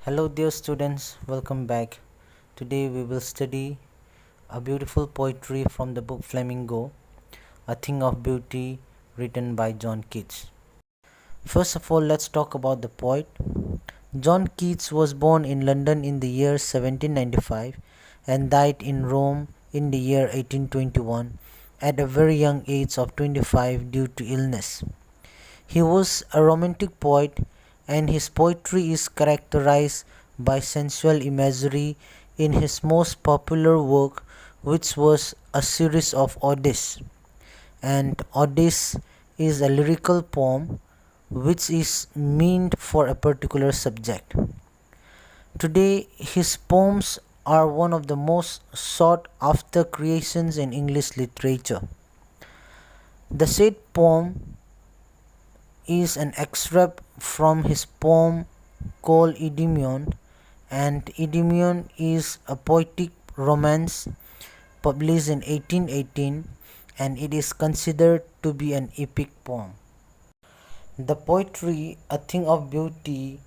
Hello dear students, welcome back. Today we will study a beautiful poetry from the book Flamingo, A Thing of Beauty, written by John Keats. First of all, let's talk about the poet. John Keats was born in London in the year 1795 and died in Rome in the year 1821 at a very young age of 25 due to illness. He was a romantic poet, and his poetry is characterized by sensual imagery in his most popular work, which was a series of odes. And odes is a lyrical poem which is meant for a particular subject. Today, his poems are one of the most sought after creations in English literature. The said poem is an excerpt from his poem called Endymion, and Endymion is a poetic romance published in 1818, and it is considered to be an epic poem. The poetry, A Thing of Beauty,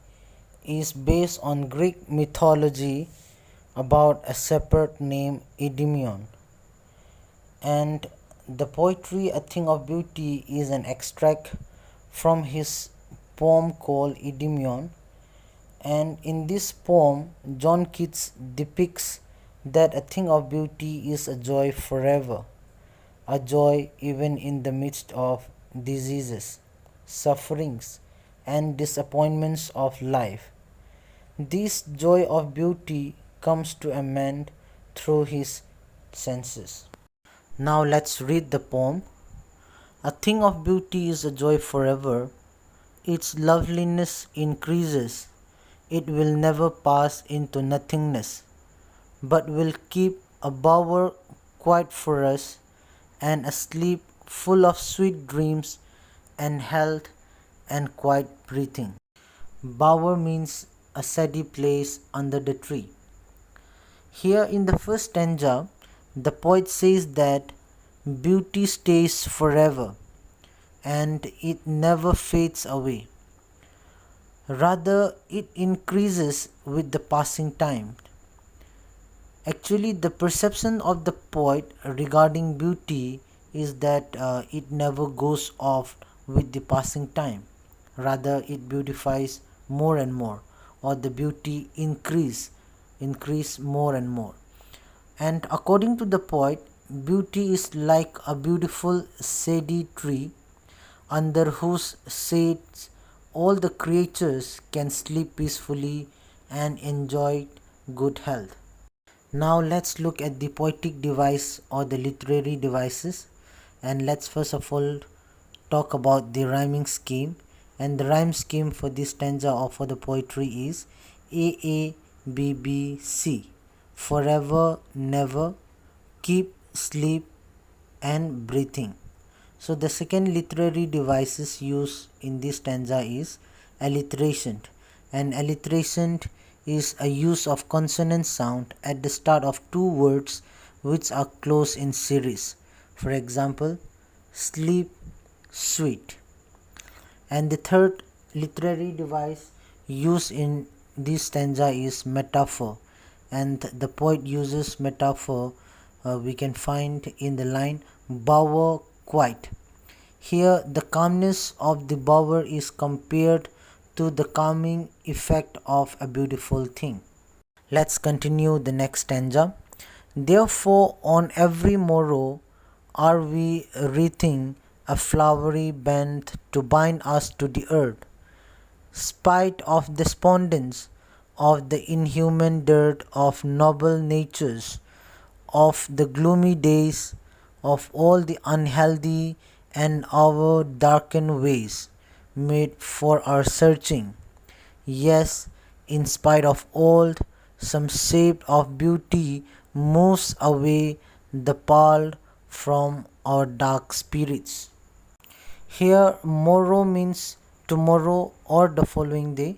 is based on Greek mythology about a shepherd named Endymion, and the poetry, A Thing of Beauty, is an extract from his poem called Endymion. And in this poem, John Keats depicts that a thing of beauty is a joy forever, a joy even in the midst of diseases, sufferings, and disappointments of life. This joy of beauty comes to a man through his senses. Now let's read the poem. A thing of beauty is a joy forever. Its loveliness increases. It will never pass into nothingness, but will keep a bower quiet for us, and a sleep full of sweet dreams and health and quiet breathing. Bower means a shady place under the tree. Here in the first stanza, the poet says that beauty stays forever and it never fades away. Rather, it increases with the passing time. Actually, the perception of the poet regarding beauty is that it never goes off with the passing time. Rather, it beautifies more and more, or the beauty increase more and more. And according to the poet, beauty is like a beautiful shady tree under whose shades all the creatures can sleep peacefully and enjoy good health. Now let's look at the poetic device or the literary devices, and let's first of all talk about the rhyming scheme. And the rhyme scheme for this stanza or for the poetry is AABBC: forever, never, keep, sleep, and breathing. So the second literary devices used in this stanza is alliteration, and alliteration is a use of consonant sound at the start of two words which are close in series. For example, sleep, sweet. And the third literary device used in this stanza is metaphor, and the poet uses metaphor we can find in the line bower quiet. Here the calmness of the bower is compared to the calming effect of a beautiful thing. Let's continue the next stanza. Therefore on every morrow are we wreathing a flowery band to bind us to the earth, spite of despondence, of the inhuman dirt of noble natures, of the gloomy days, of all the unhealthy and our darkened ways, made for our searching. Yes, in spite of all, some shape of beauty moves away the pall from our dark spirits. Here, morrow means tomorrow or the following day,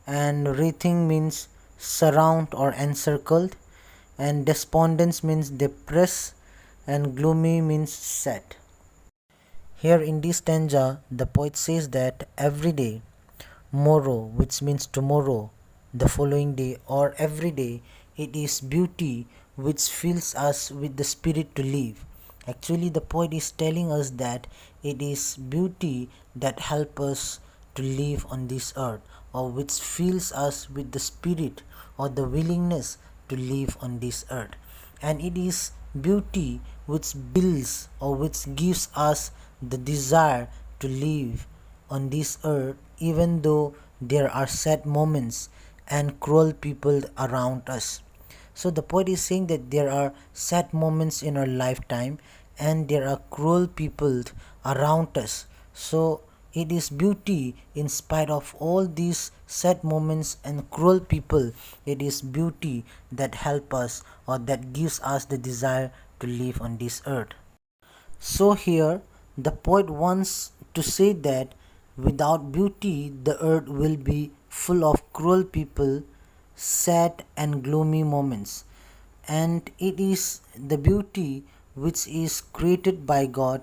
and wreathing means surround or encircled, and despondence means depressed, and gloomy means sad. Here in this stanza, the poet says that every day, morrow, which means tomorrow, the following day or every day. It is beauty which fills us with the spirit to live. Actually, the poet is telling us that it is beauty that helps us to live on this earth, or which fills us with the spirit or the willingness to live on this earth. And it is beauty which builds or which gives us the desire to live on this earth, even though there are sad moments and cruel people around us. So the poet is saying that there are sad moments in our lifetime and there are cruel people around us. So it is beauty in spite of all these sad moments and cruel people. It is beauty that help us or that gives us the desire to live on this earth. So here the poet wants to say that without beauty the earth will be full of cruel people, sad and gloomy moments. And it is the beauty which is created by God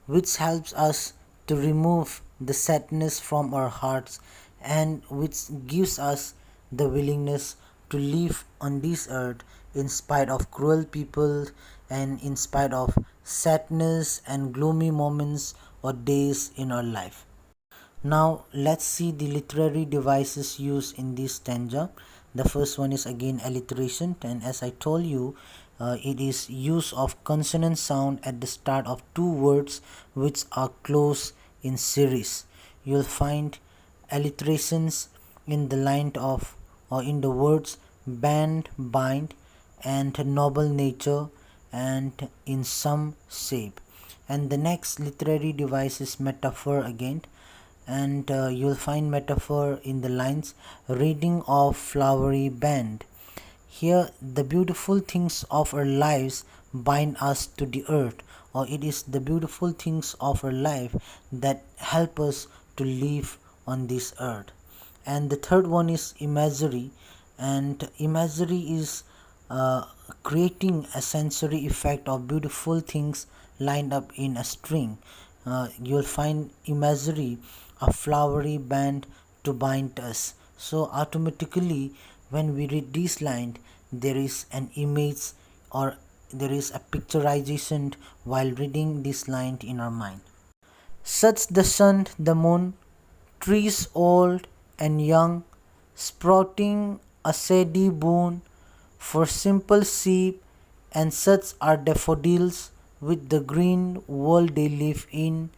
which helps us to remove the sadness from our hearts and which gives us the willingness to live on this earth in spite of cruel people and in spite of sadness and gloomy moments or days in our life. Now let's see the literary devices used in this stanza. The first one is again alliteration, and as I told you, it is use of consonant sound at the start of two words which are close in series. You'll find alliterations in the line of or in the words band, bind, and noble nature, and in some shape. And the next literary device is metaphor again, and you'll find metaphor in the lines reading of flowery band. Here the beautiful things of our lives bind us to the earth, or it is the beautiful things of our life that help us to live on this earth. And the third one is imagery, and imagery is creating a sensory effect of beautiful things lined up in a string. You'll find imagery, a flowery band to bind us. So automatically when we read this line, there is an image or there is a picturization while reading this line in our mind. Such the sun, the moon, trees old and young, sprouting a shady boon for simple sheep, and such are daffodils with the green world they live in,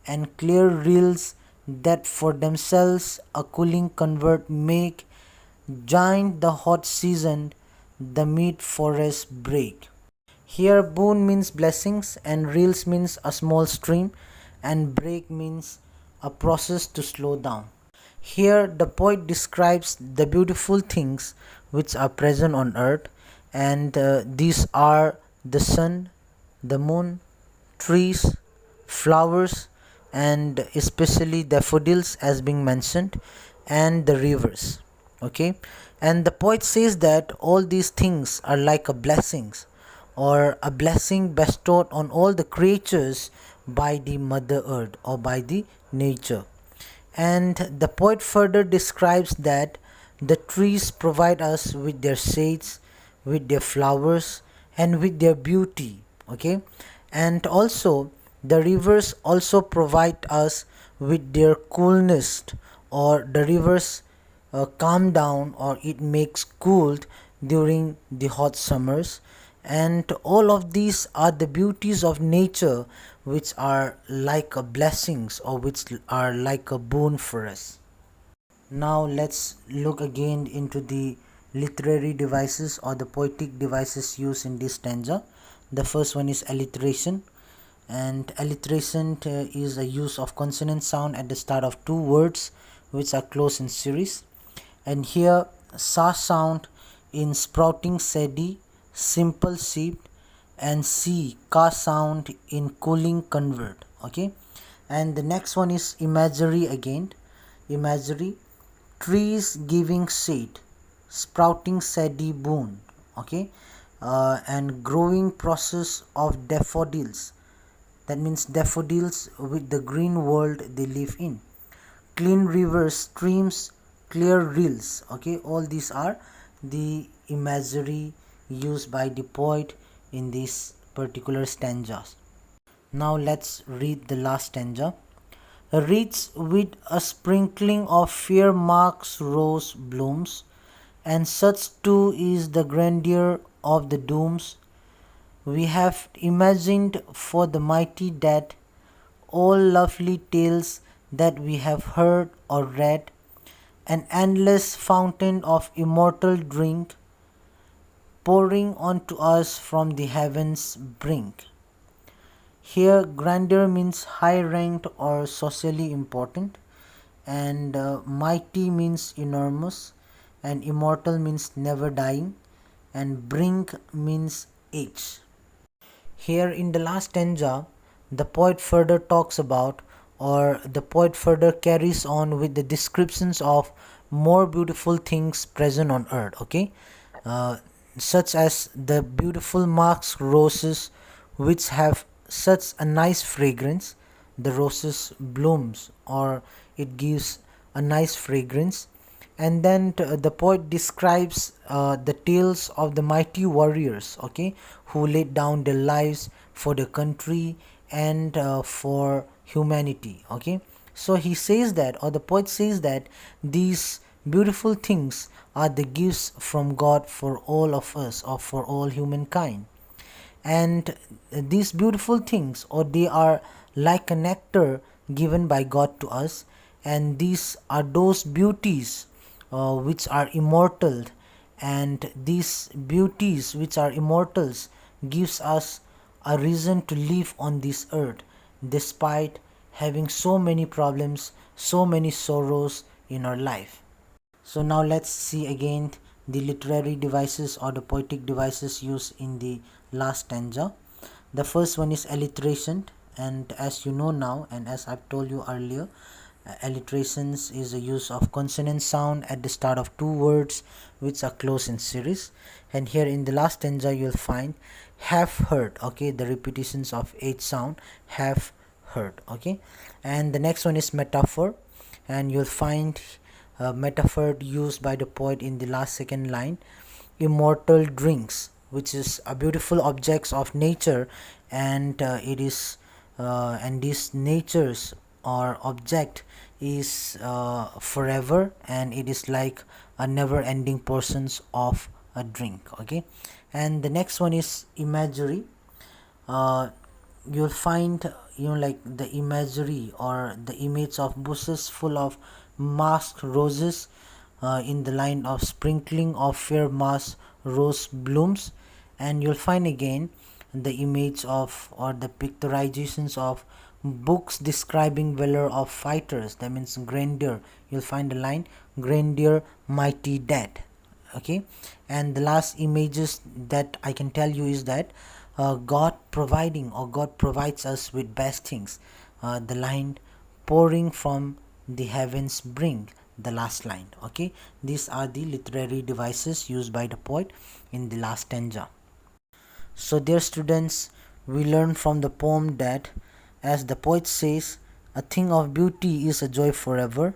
and clear rills that for themselves a cooling convert make, join the hot season, the mid forest break. Here boon means blessings and rills means a small stream and break means a process to slow down. Here the poet describes the beautiful things which are present on earth, and these are the sun, the moon, trees, flowers, and especially daffodils as being mentioned, and the rivers. Okay, and the poet says that all these things are like a blessings or a blessing bestowed on all the creatures by the mother earth or by the nature. And the poet further describes that the trees provide us with their shades, with their flowers, and with their beauty. Okay, and also the rivers also provide us with their coolness, or the rivers calm down or it makes cooled during the hot summers. And all of these are the beauties of nature which are like a blessings or which are like a boon for us. Now let's look again into the literary devices or the poetic devices used in this stanza. The first one is alliteration, and alliteration is a use of consonant sound at the start of two words which are close in series. And here sa sound in sprouting shady, simple sheep, and c ka sound in cooling convert. Okay, and the next one is imagery again. Imagery, trees giving shade, sprouting shady boon. Okay, and growing process of daffodils, that means daffodils with the green world they live in, clean rivers, streams, clear rills. Okay, all these are the imagery used by the poet in this particular stanzas. Now let's read the last stanza. Reeds with a sprinkling of fair marks rose blooms, and such too is the grandeur of the dooms we have imagined for the mighty dead, all lovely tales that we have heard or read, an endless fountain of immortal drink pouring onto us from the heavens brink. Here, grandeur means high ranked or socially important, and mighty means enormous, and immortal means never dying, and brink means age. Here in the last stanza, the poet further talks about, or the poet further carries on with the descriptions of more beautiful things present on earth. Okay, uh, such as the beautiful marks roses, which have such a nice fragrance. The roses blooms, or it gives a nice fragrance. And then the poet describes the tales of the mighty warriors, okay, who laid down their lives for the country and for humanity. Okay, so he says that, or the poet says that, these beautiful things are the gifts from God for all of us, or for all humankind. And these beautiful things, or they are like a nectar given by God to us, and these are those beauties which are immortal, and these beauties which are immortals gives us a reason to live on this earth despite having so many problems, so many sorrows in our life. So now let's see again the literary devices or the poetic devices used in the last stanza. The first one is alliteration, and as you know now, and as I've told you earlier, alliterations is the use of consonant sound at the start of two words which are close in series. And here in the last stanza you'll find have heard, okay, the repetitions of H sound, have heard. Okay, and the next one is metaphor, and you'll find metaphor used by the poet in the last second line, immortal drinks, which is a beautiful objects of nature, and it is and these natures or object is forever, and it is like a never ending portions of a drink. Okay, and the next one is imagery. You'll find, like the imagery or the image of bushes full of masked roses in the line of sprinkling of fair mass rose blooms. And you'll find again the image of, or the pictorizations of books describing valor of fighters, that means grandeur. You'll find the line grandeur mighty dead. Okay, and the last images that I can tell you is that God providing, or God provides us with best things. The line pouring from the heavens bring, the last line. Okay, these are the literary devices used by the poet in the last stanza. So dear students, we learn from the poem that, as the poet says, a thing of beauty is a joy forever,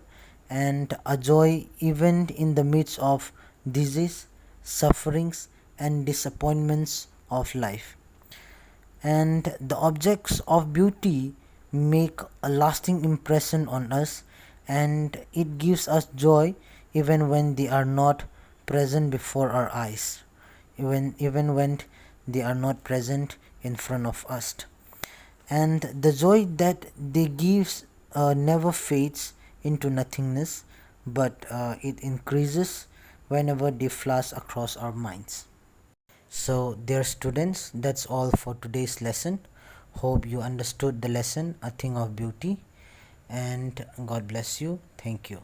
and a joy even in the midst of disease, sufferings, and disappointments of life. And the objects of beauty make a lasting impression on us, and it gives us joy even when they are not present before our eyes, even when they are not present in front of us. And the joy that they give never fades into nothingness, but it increases whenever they flash across our minds. So dear students, that's all for today's lesson. Hope you understood the lesson, a thing of beauty, and God bless you. Thank you.